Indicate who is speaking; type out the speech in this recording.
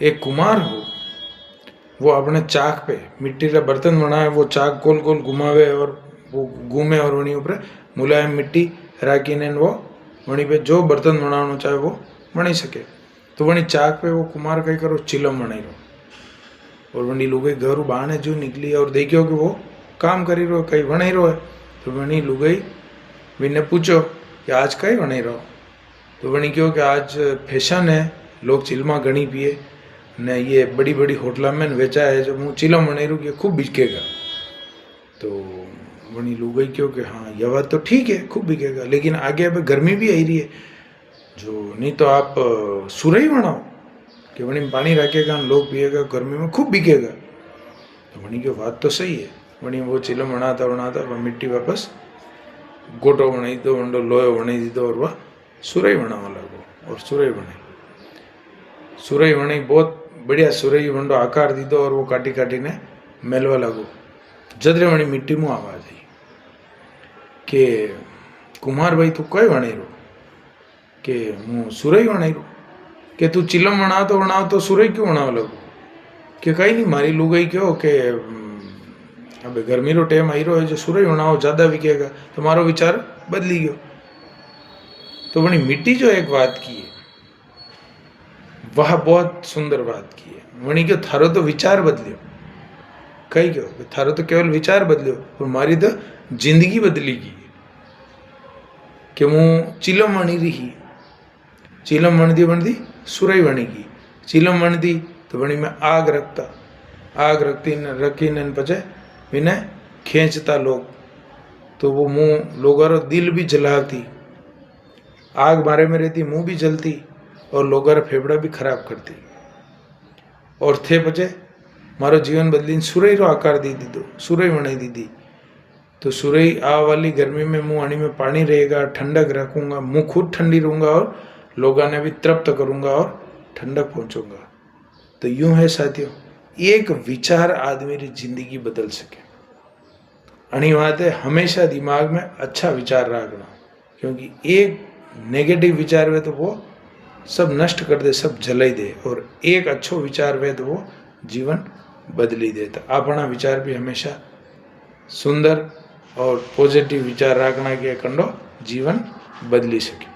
Speaker 1: एक कुमार हो, वो अपने चाक पे मिट्टी का बर्तन बनाए, वो चाक गोल गोल घुमावे और वो घूमे और वहीं ऊपर मुलायम मिट्टी राखीने वो वहीं पे जो बर्तन बनाना चाहे वो बनी सके। तो वहीं चाक पे वो कुमार कई करो चिलम बनाई रो और वहीं लुगाई घर बहाने जो निकली और देखियो कि वो काम करी रो कई बनाई रो है। तो वहीं लुगाई विने पूछो कि आज कई बनाई रहो। तो वहीं क्यों कि आज फैशन है, लोग चिलमा घनी पिए ने ये बड़ी बड़ी होटल में वेचा है, जो हूँ चिलम बनाई रू ये खूब बिकेगा। तो वहीं लुगाई क्यों कि हाँ यह बात तो ठीक है, खूब बिकेगा, लेकिन आगे अब गर्मी भी आई रही है, जो नहीं तो आप सुरई बनाओ कि वहीं पानी रखेगा लोग पिएगा, गर्मी में खूब बिकेगा। तो वहीं की बात तो सही है। वहीं वो चिलम बनाता बनाता वह मिट्टी वापस गोटो बनाई दो, वंडो लोयो बनाई दी दो और वह सुरई बनावा लगो। और सुरई बनाई बहुत बढ़िया सुरई वंडो आकार दी दो और वो काटी काटी ने मेलवा लगो। जदरे वणी मिट्टी में आवाज आई कि कुमार भाई तू कई वणी रो कि हूँ सुरई वणाई रू कि तू चिलम बनाव तो सुरई क्यों बनाव लगो कि कहीं नहीं मारी लुगाई क्यों कि अब गर्मी रो टाइम आई रो है, जो सुरई बनाओ ज़्यादा बिकेगा। तो मारो विचार बदली गयो। तो वणी मिट्टी जो एक बात की है वह बहुत सुंदर बात की है। वणी क्यों थारो तो विचार बदलियो, कही क्यों थारो तो केवल विचार बदलियो पर मारी तो जिंदगी बदली गई कि हूँ चिलम वणी रही, चिलम वणती सुरई वणी गई। चिलम वणती तो वणी में आग रखती रखी ने पचे विने खींचता लोग, तो वो मुँह लोगारो दिल भी जलाती, आग मारे में रहती, मुँह भी जलती और लोगारा फेफड़ा भी खराब करती। और थे पचे मारो जीवन बदली सुरई रो आकार दी दीदो, सुरई बनाई दीदी। तो सुरई आ वाली गर्मी में मुँह आनी में पानी रहेगा, ठंडक रखूंगा, मुँह खुद ठंडी रहूँगा और लोगों ने भी तृप्त करूँगा और ठंडक पहुँचूंगा। तो यूं है साथियों, एक विचार आदमी की जिंदगी बदल सके। अनी बात है हमेशा दिमाग में अच्छा विचार रखना, क्योंकि एक नेगेटिव विचार हुए तो वो सब नष्ट कर दे, सब जलाई दे, और एक अच्छो विचार हुए तो वो जीवन बदली दे। तो अपना विचार भी हमेशा सुंदर और पॉजिटिव विचार रखना कि कंडो जीवन बदली सके।